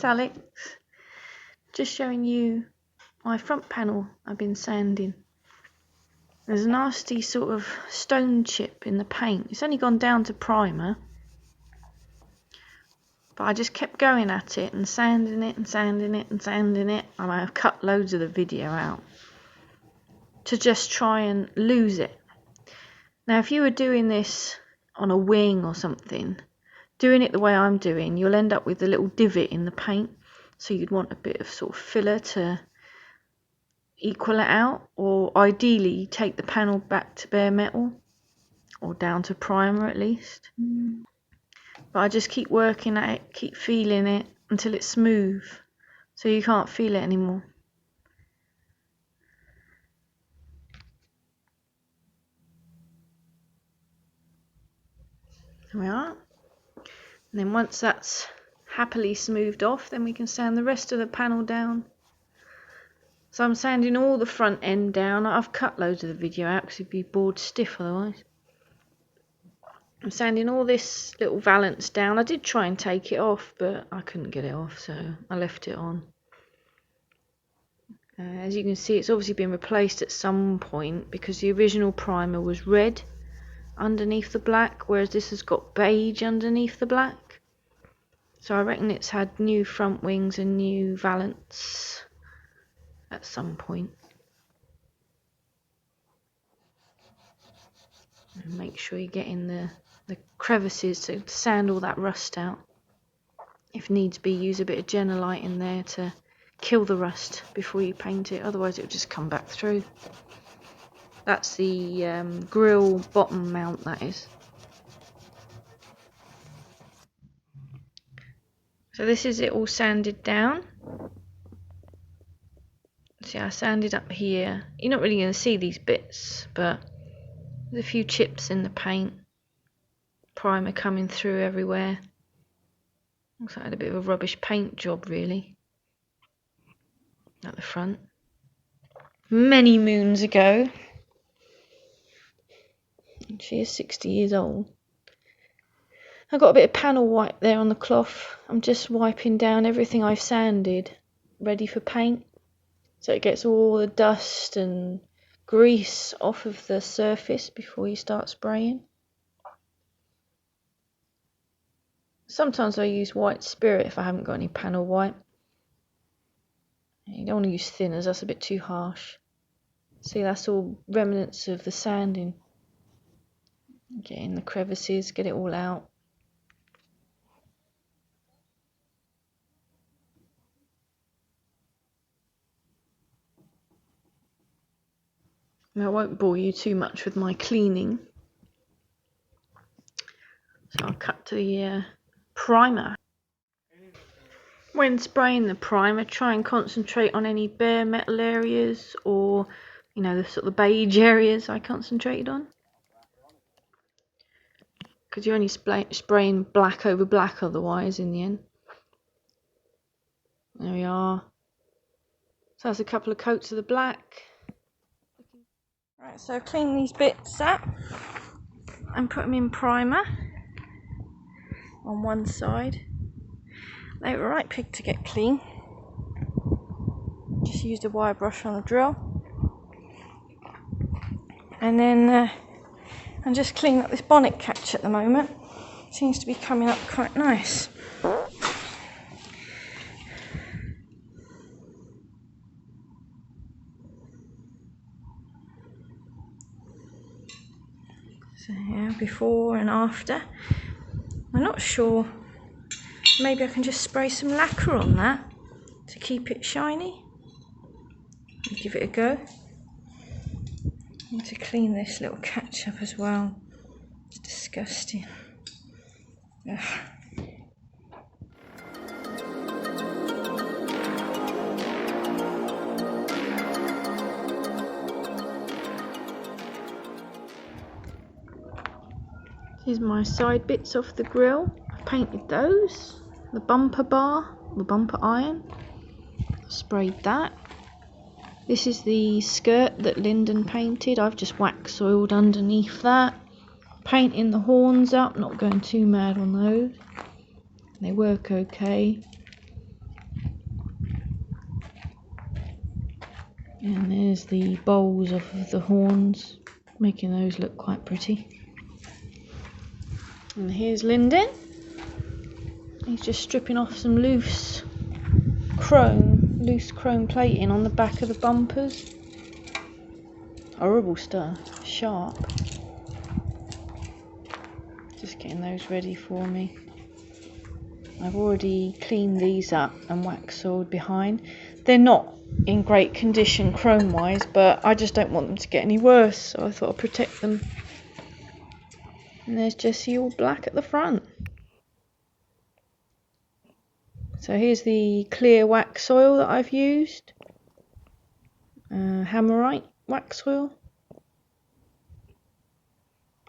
it's Alex. Just showing you my front panel I've been sanding. There's a nasty sort of stone chip in the paint. It's only gone down to primer, but I just kept going at it and sanding it and sanding it and sanding it, and I've cut loads of the video out to just try and lose it. Now if you were doing this on a wing or something, doing it the way I'm doing, you'll end up with a little divot in the paint, so you'd want a bit of sort of filler to equal it out, or ideally take the panel back to bare metal or down to primer at least. But I just keep working at it, keep feeling it until it's smooth, so you can't feel it anymore. There we are. And then once that's happily smoothed off, then we can sand the rest of the panel down. So I'm sanding all the front end down. I've cut loads of the video out because it'd be bored stiff otherwise. I'm sanding all this little valance down. I did try and take it off, but I couldn't get it off, so I left it on. As you can see, it's obviously been replaced at some point because the original primer was red underneath the black, whereas this has got beige underneath the black. So I reckon it's had new front wings and new valance at some point. And make sure you get in the crevices to sand all that rust out. If needs be, use a bit of Genolite in there to kill the rust before you paint it, otherwise it will just come back through. That's the Grille bottom mount, that is. So this is it all sanded down. See, I sanded up here. You're not really going to see these bits, but there's a few chips in the paint. Primer coming through everywhere. Looks like I had a bit of a rubbish paint job really. At the front. Many moons ago. She is 60 years old. I've got a bit of panel white there on the cloth. I'm just wiping down everything I've sanded, ready for paint. So it gets all the dust and grease off of the surface before you start spraying. Sometimes I use white spirit if I haven't got any panel white. You don't want to use thinners, that's a bit too harsh. See, that's all remnants of the sanding. Get in the crevices, get it all out. Now, I won't bore you too much with my cleaning. So I'll cut to the primer. When spraying the primer, try and concentrate on any bare metal areas, or you know, the sort of beige areas I concentrated on, because you're only spraying black over black otherwise in the end. There we are. So that's a couple of coats of the black. Right, so clean these bits up and put them in primer on one side. They were right pig to get clean. Just used a wire brush on the drill. And then I'm just cleaning up this bonnet catch at the moment. Seems to be coming up quite nice. So yeah, before and after. I'm not sure. Maybe I can just spray some lacquer on that to keep it shiny. Give it a go. I need to clean this little catch up as well. It's disgusting. Ugh. Here's my side bits off the grill. I painted those. The bumper bar, the bumper iron. Sprayed that. This is the skirt that Lyndon painted. I've just wax oiled underneath that. Painting the horns up, not going too mad on those. They work okay. And there's the bowls of the horns, making those look quite pretty. And here's Lyndon. He's just stripping off some loose chrome plating on the back of the bumpers. Horrible stuff, sharp. Just getting those ready for me. I've already cleaned these up and wax soiled behind. They're not in great condition chrome wise, but I just don't want them to get any worse, so I thought I'd protect them. And there's Jessie all black at the front. So here's the clear wax oil that I've used. Hammerite wax oil.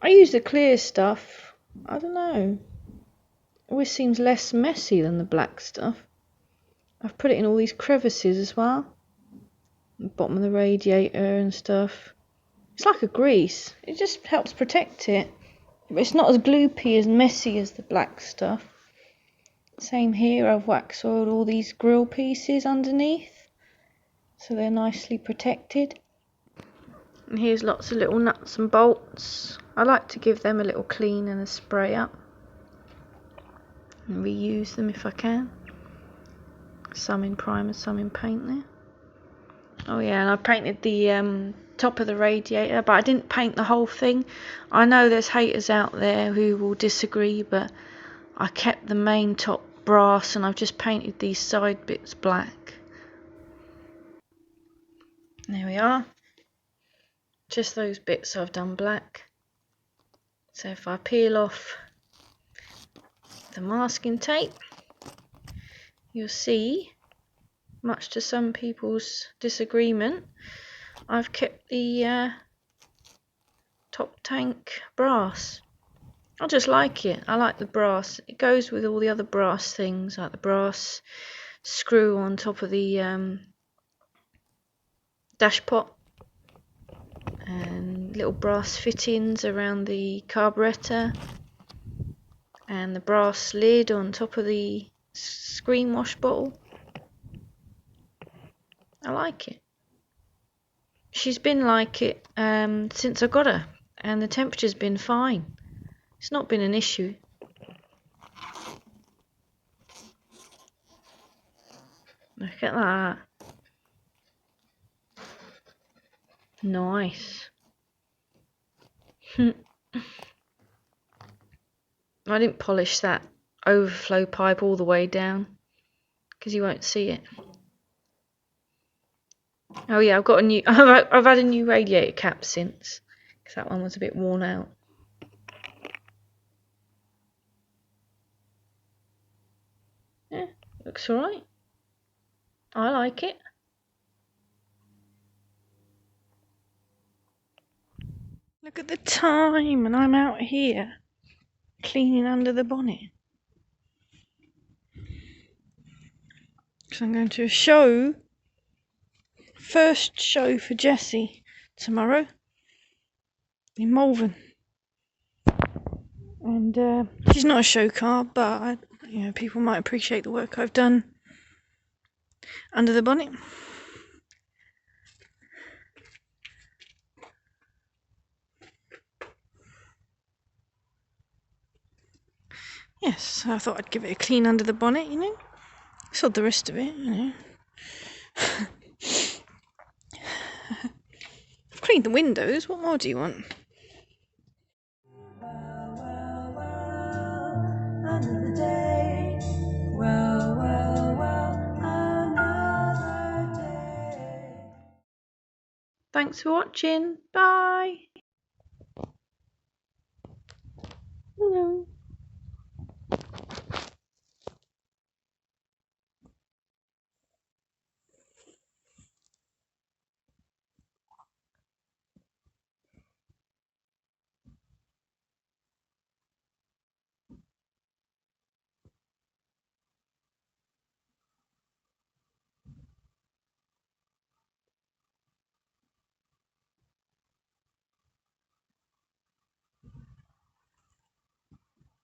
I use the clear stuff. I don't know. It always seems less messy than the black stuff. I've put it in all these crevices as well. The bottom of the radiator and stuff. It's like a grease. It just helps protect it. But it's not as gloopy, as messy as the black stuff. Same here, I've wax oiled all these grill pieces underneath, so they're nicely protected. And here's lots of little nuts and bolts. I like to give them a little clean and a spray up. And reuse them if I can. Some in primer, some in paint there. Oh yeah, and I painted the top of the radiator, but I didn't paint the whole thing. I know there's haters out there who will disagree, but I kept the main top brass and I've just painted these side bits black. There we are. Just those bits I've done black. So if I peel off the masking tape, you'll see, much to some people's disagreement, I've kept the top tank brass. I just like it. I like the brass. It goes with all the other brass things, like the brass screw on top of the dash pot, and little brass fittings around the carburettor, and the brass lid on top of the screen wash bottle. I like it. She's been like it since I got her, and the temperature's been fine. It's not been an issue. Look at that. Nice. I didn't polish that overflow pipe all the way down because you won't see it. Oh yeah, I've got a new. I've had a new radiator cap since, because that one was a bit worn out. Yeah, looks alright. I like it. Look at the time, and I'm out here cleaning under the bonnet. So I'm going to a show. First show for Jessie tomorrow in Malvern. And she's not a show car, but people might appreciate the work I've done under the bonnet. Yes, so I thought I'd give it a clean under the bonnet, Sod the rest of it, I've cleaned the windows, what more do you want? Another day. Another day. Thanks for watching. Bye.